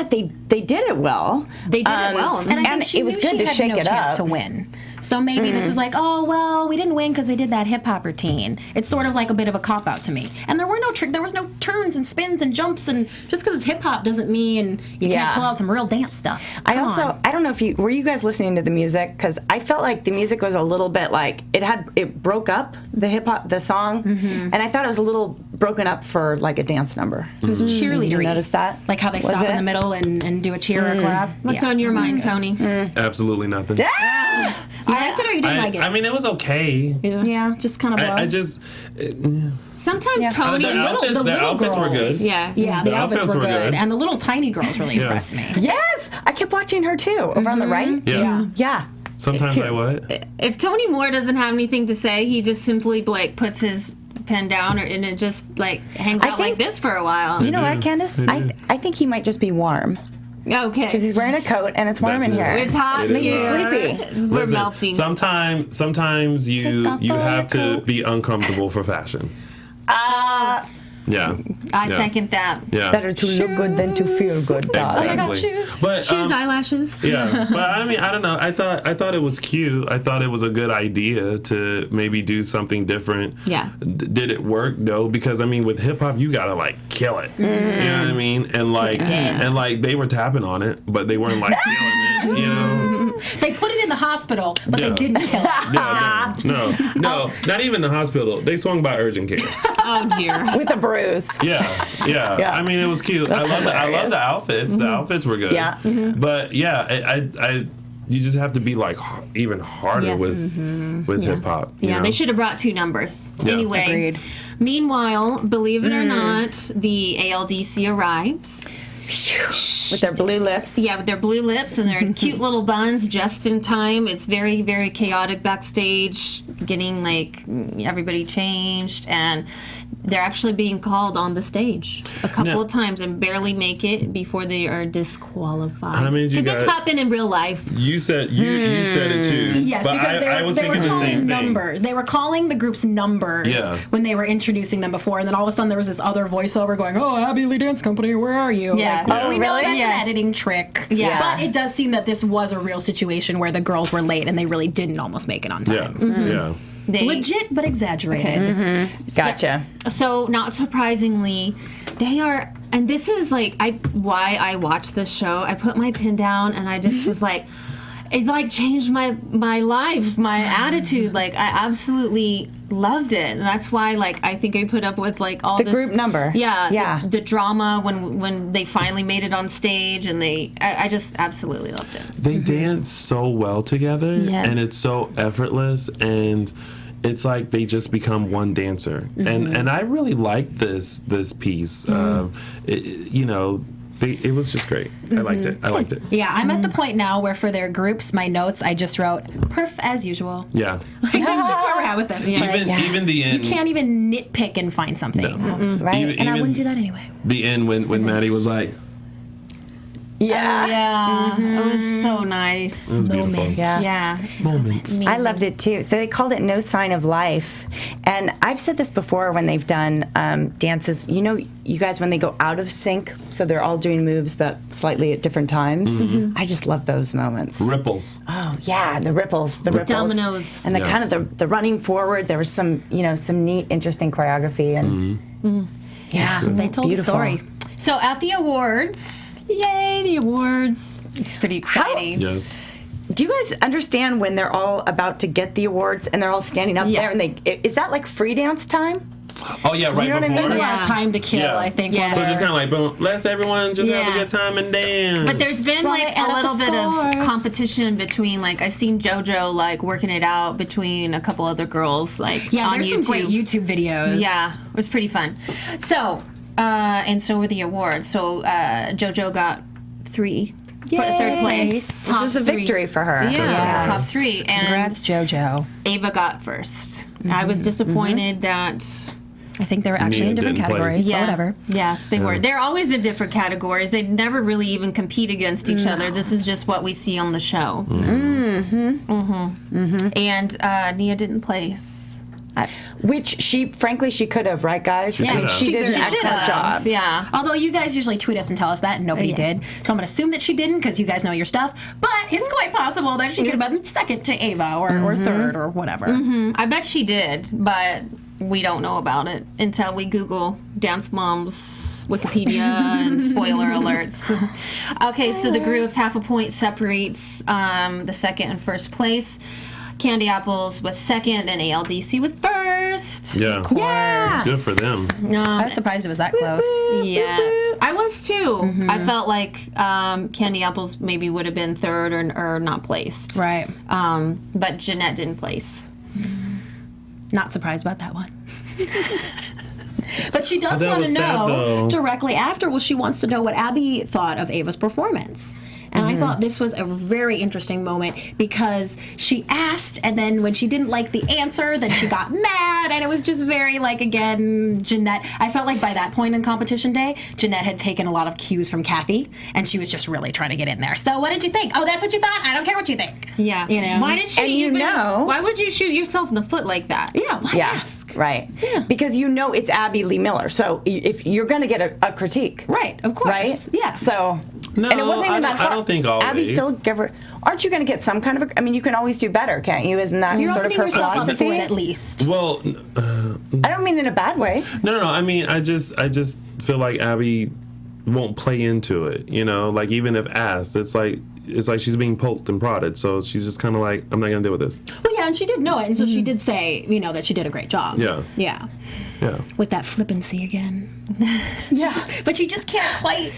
they did it well. They did it well. And I think she it was knew good she to had shake no it chance up. to win. So maybe this was like, oh, well, we didn't win because we did that hip hop routine. It's sort of like a bit of a cop out to me. And there was no turns and spins and jumps, and just because it's hip hop doesn't mean you can't pull out some real dance stuff. I don't know if were you guys listening to the music, because I felt like the music was a little bit like it broke up the hip hop, the song, and I thought it was a little broken up for like a dance number. It was cheerleader. You notice that? Like how they Was stop it? in the middle and do a cheer or a clap. What's on your mind, Tony? Absolutely nothing. You liked it or you didn't like it? I mean, it was okay. Yeah, just kind of blow. I just. Sometimes Tony The and outfits, the the little outfits were girls. good. Yeah. Yeah, the outfits were good. good. And the little tiny girls really impressed me. Yes, I kept watching her too, over on the right. Yeah. Yeah. Sometimes I what? If Tony Moore doesn't have anything to say, he just simply like puts his pen down and it just like hangs out like think- this for a while. You know what, Candice? I think he might just be warm Okay. because he's wearing a coat and it's warm That in too. here. It's hot It in is here. hot. Sleepy. We're Listen, melting. Sometimes you Take off you all have your to coat. be uncomfortable for fashion. Yeah. I Yeah. second that. Yeah. Better to look good than to feel good, darling. Oh my God, Exactly. shoes. But Shoes, eyelashes. yeah, but I mean, I don't know. I thought it was cute. I thought it was a good idea to maybe do something different. Yeah. Did it work? No, because I mean, with hip hop, you gotta like kill it. You know what I mean? And like they were tapping on it, but they weren't like killing it. You know? They put it in the hospital, but Yeah. they didn't kill it. Yeah, no, not even the hospital. They swung by urgent care. Oh dear. With a bruise. Yeah. I mean, it was cute. I love the outfits. The outfits were good. Yeah. But yeah, I you just have to be like even harder Yes. with hip hop. you Yeah, know? they should have brought two numbers. Yeah. Anyway, Agreed. Meanwhile, believe it or not, the ALDC arrives. With their blue lips. Yeah, with their blue lips and their cute little buns just in time. It's very, very chaotic backstage, getting like everybody changed, and they're actually being called on the stage a couple of times and barely make it before they are disqualified. How many did you Could this guys- happen in real life? You said you said it too. Yes, but because I was they were thinking the calling same thing. numbers. They were calling the group's numbers Yeah. when they were introducing them before, and then all of a sudden there was this other voiceover going, "Oh, Abbey Lee Dance Company, where are you?" Yeah. Like, Oh, we know really? that's Yeah. an editing trick. Yeah. But it does seem that this was a real situation where the girls were late and they really didn't almost make it on Yeah, time. yeah. They, Legit, but exaggerated. Gotcha. So, not surprisingly, they are, and this is like why I watched this show. I put my pen down and I just was like, it like changed my life, my attitude. Like I absolutely loved it, and that's why like I think I put up with like all The this group number. Yeah, Yeah. The drama when they finally made it on stage, and I just absolutely loved it. They dance so well together, Yeah. and it's so effortless, and it's like they just become one dancer. And I really liked this piece. You know, it was just great. I liked it. Yeah, I'm at the point now where for their groups, my notes, I just wrote, perf as usual. Yeah. Like, that's just where we're at with this. It's like, Even the end. you can't even nitpick and find something. Right. Even, And I even wouldn't do that anyway. the end when Maddie was like, Yeah. Yeah, it was so nice. It was beautiful. Yeah. Yeah, Moments. I loved it too. So they called it No Sign of Life. And I've said this before when they've done dances. You know, you guys, when they go out of sync, so they're all doing moves but slightly at different times. I just love those moments. Ripples. Oh, yeah, the ripples. The ripples. dominoes. And the Yeah. kind of the running forward. There was some, some neat, interesting choreography. And Yeah, they told Beautiful. the story. So at the awards, Yay, the awards! It's pretty exciting. Yes. do you guys understand when they're all about to get the awards and they're all standing up there and is that like free dance time? Oh yeah, right You know what I mean? before. there's a lot Yeah. of time to kill, Yeah. I think. Yeah. while So just they're- kind of like, boom, let's everyone just have a Yeah. good time and dance. But there's been Well, like they add a up little the bit of scores. competition between like I've seen JoJo like working it out between a couple other girls like Yeah, on there's YouTube. some great YouTube videos. Yeah, it was pretty fun. So, and so were the awards. So JoJo got 3 for third place. This is a victory for her. Yeah, Yes. top 3. And Congrats, JoJo. Ava got first. I was disappointed that. I think they were actually Nia in different didn't place. categories, but whatever. Yes, they were. They're always in different categories. They never really even compete against each other. This is just what we see on the show. And Nia didn't place. Which she could have, right, guys? She could have. She did an She excellent should've. job. Yeah. Although you guys usually tweet us and tell us that, and nobody Yeah. did. So I'm going to assume that she didn't because you guys know your stuff. But it's quite possible that she could have been second to Ava or third or whatever. I bet she did, but we don't know about it until we Google Dance Moms Wikipedia and spoiler alerts. Okay, so the groups, half a point separates the second and first place. Candy Apples with second and ALDC with first. Yeah. Yeah. Good for them. I was surprised it was that close. Yes, I was too. I felt like Candy Apples maybe would have been third or not placed. Right. But Janette didn't place. Not surprised about that one. But she does That want to was sad, know though. directly after. Well, she wants to know what Abby thought of Ava's performance. And I thought this was a very interesting moment because she asked, and then when she didn't like the answer, then she got mad, and it was just very like, again, Janette. I felt like by that point in competition day, Janette had taken a lot of cues from Kathy, and she was just really trying to get in there. So what did you think? Oh, that's what you thought? I don't care what you think. Yeah. You know? Why did she And you even, know- why would you shoot yourself in the foot like that? Yeah, why Yeah, ask? right. Because it's Abby Lee Miller. So if you're going to get a critique. Right, of course. Right? Yeah. So, No, and it wasn't even I that don't- hard. I don't think always. Abby still give her. Aren't you going to get some kind of? I mean, you can always do better, can't you? Isn't that You're sort of opening her yourself up philosophy? for it at least. Well, I don't mean in a bad way. no. I mean, I just feel like Abby won't play into it. You know, like even if asked, it's like she's being poked and prodded. So she's just kind of like, I'm not gonna deal with this. Well, yeah, and she did know it, and so she did say, that she did a great job. Yeah. Yeah. Yeah. With that flippancy again. Yeah. But she just can't quite,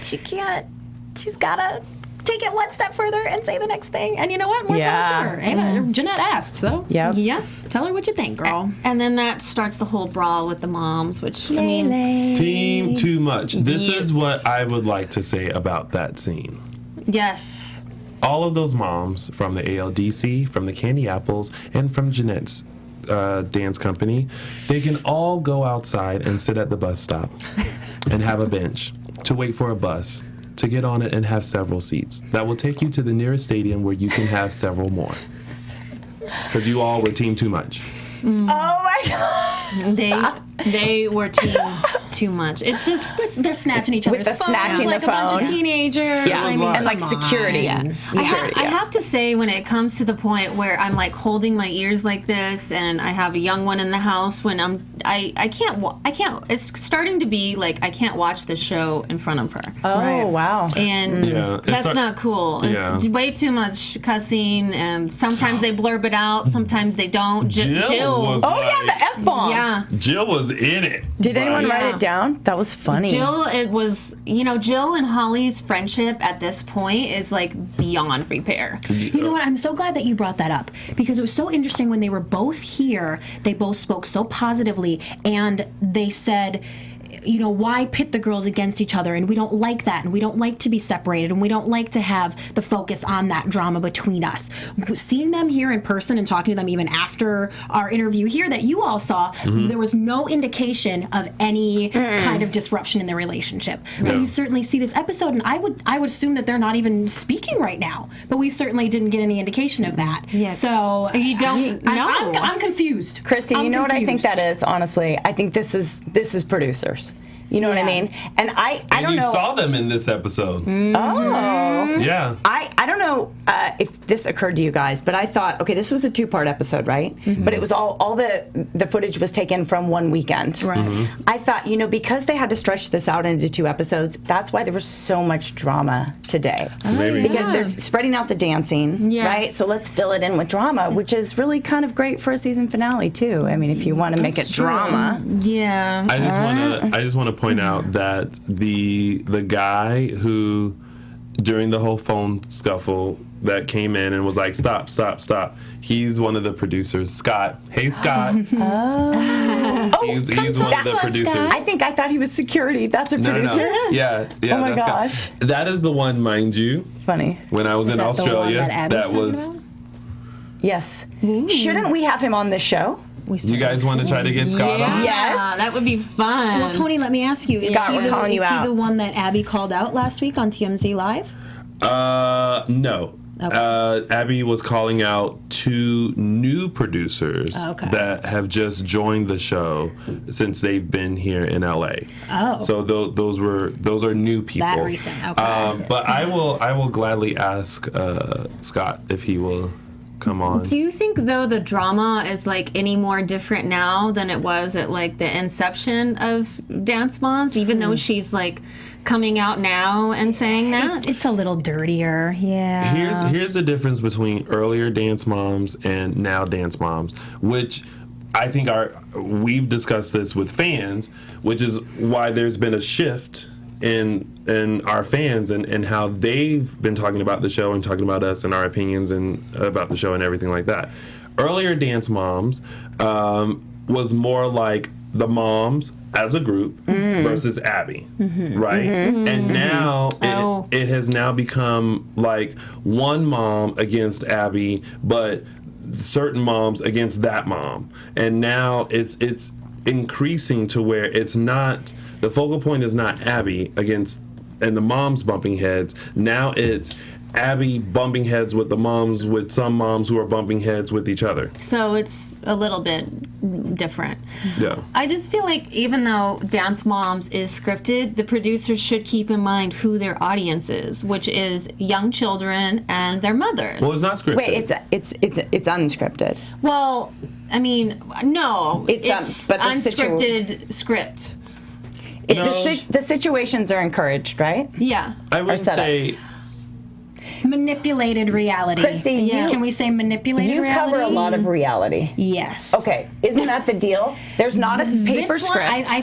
she's gotta take it one step further and say the next thing. And you know what? More Yeah. power to her. Janette asked, so. Yep. Yeah. Tell her what you think, girl. And then that starts the whole brawl with the moms, which, I mean, Team too much. This Yes. is what I would like to say about that scene. yes. All of those moms from the ALDC, from the Candy Apples, and from Janette's dance company, they can all go outside and sit at the bus stop and have a bench to wait for a bus to get on it and have several seats. That will take you to the nearest stadium where you can have several more. Because you all were team too much. Oh my God. They were team too much. It's just They're snatching each other's the phones snatching like the a bunch phone. of teenagers. Yeah. I mean, And like come security. on. I have to say, when it comes to the point where I'm like holding my ears like this, and I have a young one in the house, when I can't. It's starting to be like I can't watch the show in front of her, Oh wow. and Yeah, it's that's not- not cool. It's Yeah. way too much cussing, and sometimes they blurb it out, sometimes they don't. Jill was Oh yeah, the F bomb. yeah. Jill was in it. Did anyone Yeah. write it down? That was funny. Jill, it was, Jill and Holly's friendship at this point is like beyond repair. You know what? I'm so glad that you brought that up because it was so interesting when they were both here. They both spoke so positively, and they said, why pit the girls against each other? And we don't like that, and we don't like to be separated, and we don't like to have the focus on that drama between us. Seeing them here in person and talking to them even after our interview here that you all saw, there was no indication of any kind of disruption in their relationship. But you certainly see this episode, and I would assume that they're not even speaking right now. But we certainly didn't get any indication of that. Yes. So You don't know. I'm confused. Christy, I'm you know what I think confused. that is, honestly? I think this is producers. You know what I Yeah. mean? And I don't you know. saw them in this episode. Oh. Yeah. I don't know if this occurred to you guys, but I thought, okay, this was a 2-part episode, right? But it was all the footage was taken from one weekend. Right. I thought, because they had to stretch this out into 2 episodes, that's why there was so much drama today. Maybe. Because they're spreading out the dancing, Yeah. right? So let's fill it in with drama, which is really kind of great for a season finale too. I mean, if you want to make it drama. Yeah. I just want to point out that the guy who during the whole phone scuffle that came in and was like, stop, he's one of the producers. Scott. Hey, Scott. He's one of the producers. I thought he was security. That's a producer. No. Yeah. Oh my that's gosh. Scott. That is the one, mind you, Funny. when I was in that the one Australia, that Abby's talking was... about? Yes. Shouldn't we have him on this show? You guys want to try to get Scott on? Yes. That would be fun. Well, Tony, let me ask you: Scott, we're calling you is out. he the one that Abby called out last week on TMZ Live? No. Okay. Abby was calling out 2 new producers that have just joined the show since they've been here in LA. Oh. So those are new people. That recent, okay. But I will gladly ask Scott if he will come on. Do you think, though, the drama is like any more different now than it was at like the inception of Dance Moms, even though she's like coming out now and saying that? It's a little dirtier, yeah. Here's the difference between earlier Dance Moms and now Dance Moms, which I think we've discussed this with fans, which is why there's been a shift in our fans and how they've been talking about the show and talking about us and our opinions and about the show and everything like that. Earlier Dance Moms was more like the moms as a group versus Abby, right? And now it has now become like one mom against Abby, but certain moms against that mom. And now it's increasing to where it's not, the focal point is not Abby against and the moms bumping heads. Now it's Abby bumping heads with the moms, with some moms who are bumping heads with each other. So it's a little bit different. Yeah. I just feel like even though Dance Moms is scripted, the producers should keep in mind who their audience is, which is young children and their mothers. Well, it's not scripted. Wait, it's unscripted. Well, I mean, no, It's, but the unscripted script. The situations are encouraged, right? Yeah. I would set up. say Manipulated reality. Christy, Can we say manipulated You reality? cover a lot of reality. Yes. Okay, isn't that the deal? There's not a paper This one, script. I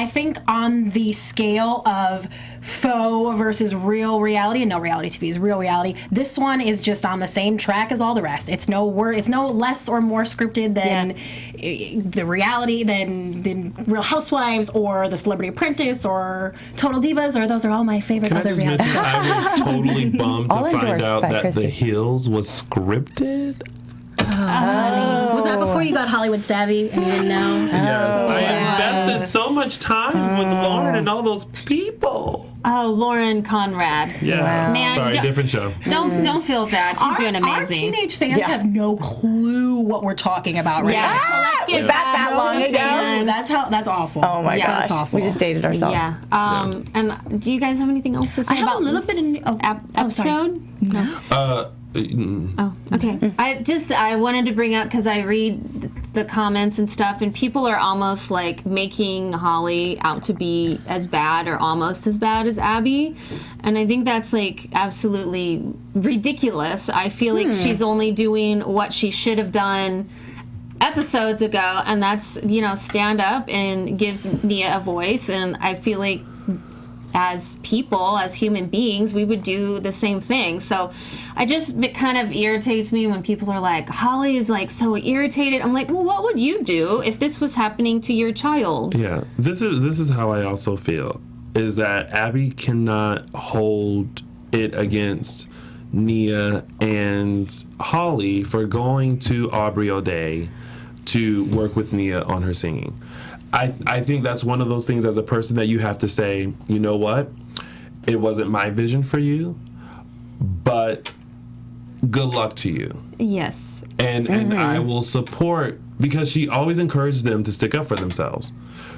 think on the scale of faux versus real reality, and no, reality TV is real reality. This one is just on the same track as all the rest. It's no less or more scripted than the reality than Real Housewives or The Celebrity Apprentice or Total Divas, or those are all my favorite Can I other just reality. mention I was totally bummed All to find endorsed out by that Christy. The Hills was scripted? Was that before you got Hollywood savvy and you didn't know? Yes. I invested so much time with Lauren and all those people. Oh, Lauren Conrad. Yeah. Man, Sorry, different show. Don't feel bad. She's doing amazing. Our teenage fans Yeah. have no clue what we're talking about right Yeah, now. so let's get Was back that to long the ago? fans. That's awful. Oh my Yeah, gosh, that's awful. we just dated ourselves. Yeah. And do you guys have anything else to say I have about a little this bit of episode? No. Oh, okay. I wanted to bring up, because I read the comments and stuff, and people are almost like making Holly out to be as bad or almost as bad as Abby, and I think that's like absolutely ridiculous. I feel like she's only doing what she should have done episodes ago, and that's stand up and give Nia a voice, and I feel like as people, as human beings, we would do the same thing. So it kind of irritates me when people are like, Holly is like so irritated. I'm like, well, what would you do if this was happening to your child? Yeah, this is how I also feel, is that Abby cannot hold it against Nia and Holly for going to Aubrey O'Day to work with Nia on her singing. I think that's one of those things as a person that you have to say, you know what? It wasn't my vision for you, but good luck to you. Yes. And I will support, because she always encouraged them to stick up for themselves.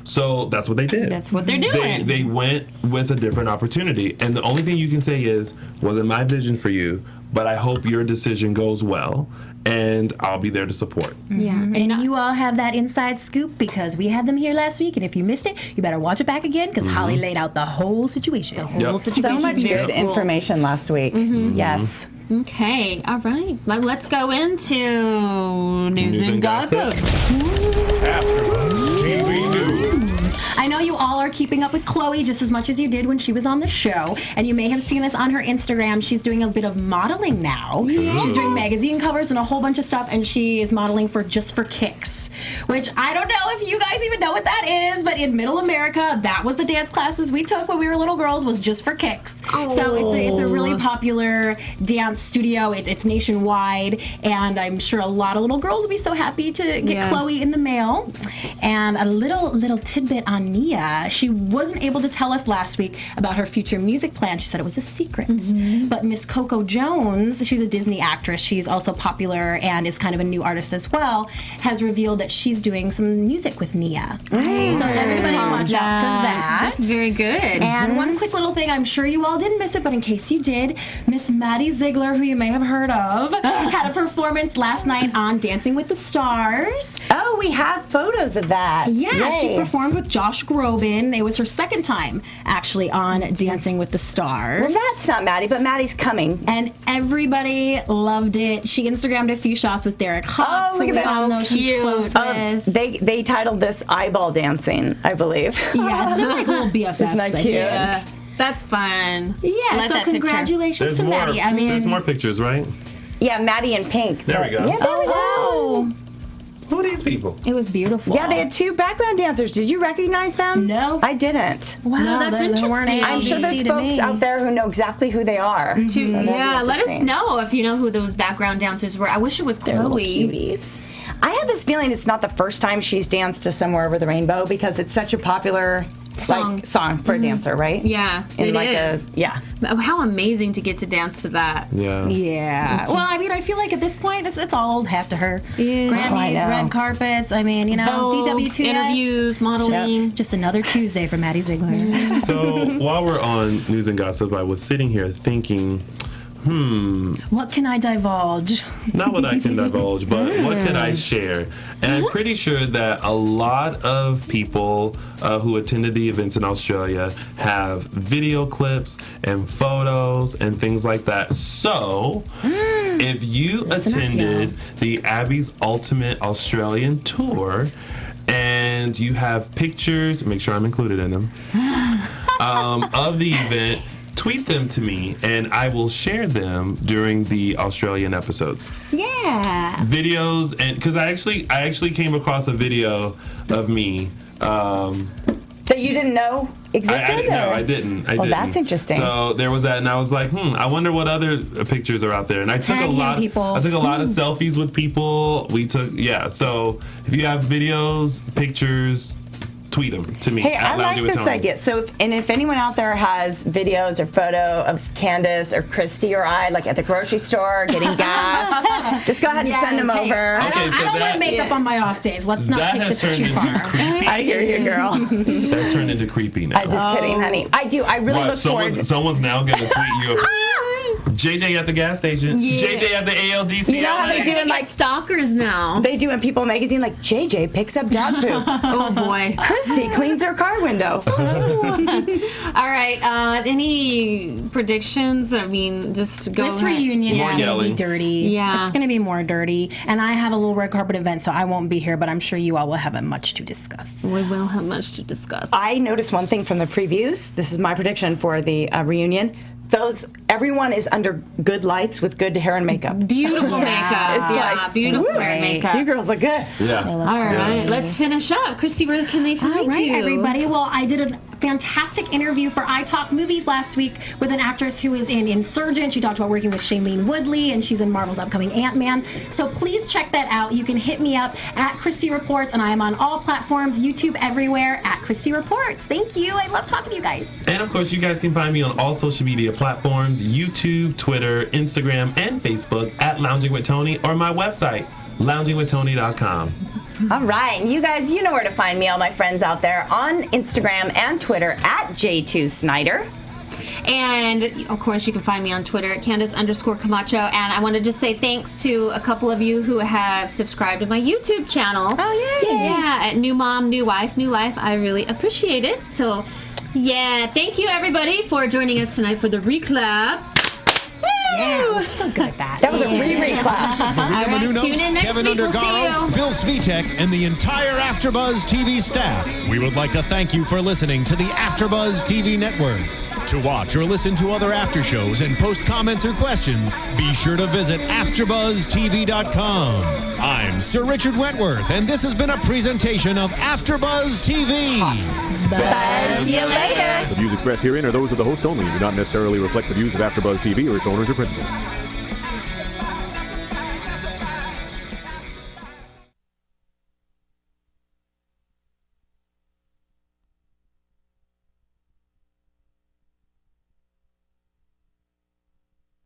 So that's what they did. That's what they're doing. They went with a different opportunity. And the only thing you can say is, wasn't my vision for you, but I hope your decision goes well, and I'll be there to support. Yeah. And you all have that inside scoop because we had them here last week, and if you missed it, you better watch it back again because Holly laid out the whole situation. So much good information last week. Yes. Okay, all right. Well, let's go into news and gossip. AFTERBUZZ TV News. I know you all are keeping up with Chloe just as much as you did when she was on the show, and you may have seen this on her Instagram. She's doing a bit of modeling now. She's doing magazine covers and a whole bunch of stuff, and she is modeling for Just for Kicks, which I don't know if you guys even know what that is, but in Middle America, that was the dance classes we took when we were little girls, was Just for Kicks. So it's a really popular dance studio. It's nationwide, and I'm sure a lot of little girls will be so happy to get Chloe in the mail. And a little tidbit on Nia. She wasn't able to tell us last week about her future music plan. She said it was a secret. But Miss Coco Jones, she's a Disney actress. She's also popular and is kind of a new artist as well, has revealed that she's doing some music with Nia. So everybody watch out for that. That's very good. And one quick little thing, I'm sure you all didn't miss it, but in case you did, Miss Maddie Ziegler, who you may have heard of, had a performance last night on Dancing with the Stars. Oh, we have photos of that. Yeah, she Yay. performed with Josh Groban. It was her second time, actually, on Dancing with the Stars. Well, that's not Maddie, but Maddie's coming. And everybody loved it. She Instagrammed a few shots with Derek Huff, Oh, look who at we all that. know she's close with. They titled this Eyeball Dancing, I believe. Yeah, they're like little BFFs. Isn't that I cute? think. That's fun. Yeah, Love so that picture. congratulations to Maddie. I mean, there's more pictures, right? Yeah, Maddie in pink. There we go. Yeah, there we go. oh, Who are these people? it was beautiful. Yeah, they had two background dancers. Did you recognize them? No. I didn't. Wow, No, that's they weren't interesting. I'm sure there's ALDC to folks me. out there who know exactly who they are. So that'd be Yeah, let us interesting. know if you know who those background dancers were. I wish it was Little Chloe. cuties. I have this feeling it's not the first time she's danced to Somewhere Over the Rainbow because it's such a popular song for a dancer, right? Yeah, it is. Yeah. How amazing to get to dance to that. Yeah. Yeah. Well, I mean, I feel like at this point, it's all old hat to her. Yeah. Grammys, Oh, I know. red carpets. I mean, you know, Vogue, DWTS. interviews, modeling. Just another Tuesday for Maddie Ziegler. So while we're on news and gossip, I was sitting here thinking, What can I divulge? not what I can divulge, but what can I share? And I'm pretty sure that a lot of people who attended the events in Australia have video clips and photos and things like that. So if you attended the Abby's Ultimate Australian Tour and you have pictures, make sure I'm included in them, of the event, tweet them to me and I will share them during the Australian episodes. Yeah. Videos, and because I actually came across a video of me. That you didn't know existed? No, or- I didn't. Well, that's interesting. So there was that, and I was like, I wonder what other pictures are out there. And I took Tag a him, lot. people. I took a lot of selfies with people. We took, So if you have videos, pictures, tweet them to me. Hey, at I like Lounge with this Tony. idea. So, if anyone out there has videos or photo of Candice or Christy or I, like at the grocery store getting gas, just go ahead and send them Hey, over. I Okay, don't, so I don't wear that- makeup on my off days. Let's not That take has this turned too into far. creepy. I hear you, girl. That's turned into creepy now. I'm just kidding, honey. I do. I really What? look forward. Someone's now gonna tweet you. JJ at the gas station. Yeah. JJ at the ALDC. You know how they do in like stalkers now. they do in People magazine, like JJ picks up dog poop. Oh boy. Christy cleans her car window. All right. Any predictions? I mean, just go This ahead. reunion More is going to yelling. be dirty. Yeah. It's going to be more dirty. And I have a little red carpet event, so I won't be here, but I'm sure you all will have much to discuss. We will have much to discuss. I noticed one thing from the previews. This is my prediction for the reunion. Everyone is under good lights with good hair and makeup. Beautiful makeup. It's Yeah, like, beautiful woo, hair and makeup. You girls look good. Yeah. All right, let's finish up. Christy, where can they find All right, you? everybody. Well, I did a fantastic interview for I Talk Movies last week with an actress who is in Insurgent. She talked about working with Shailene Woodley, and she's in Marvel's upcoming Ant-Man. So please check that out. You can hit me up at Christy Reports, and I am on all platforms, YouTube, everywhere, at Christy Reports. Thank you. I love talking to you guys. And of course, you guys can find me on all social media platforms: YouTube, Twitter, Instagram, and Facebook at Lounging with Tony, or my website, loungingwithtony.com. All right, and you guys, you know where to find me, all my friends out there, on Instagram and Twitter at J2Snyder. And of course, you can find me on Twitter at Candice_Camacho. And I want to just say thanks to a couple of you who have subscribed to my YouTube channel. Oh, yay. Yeah, at New Mom, New Wife, New Life. I really appreciate it. So, yeah, thank you everybody for joining us tonight for the reclap. Yeah, we're so good at that. That was a re-clap. Maria right, Menounos, tune in next Kevin week. We'll see Undergaro, you. Phil Svitek, and the entire AfterBuzz TV staff. We would like to thank you for listening to the AfterBuzz TV network. To watch or listen to other after shows and post comments or questions, be sure to visit AfterBuzzTV.com. I'm Sir Richard Wentworth, and this has been a presentation of AfterBuzz TV. See you later. The views expressed herein are those of the hosts only and do not necessarily reflect the views of AfterBuzz TV or its owners or principals.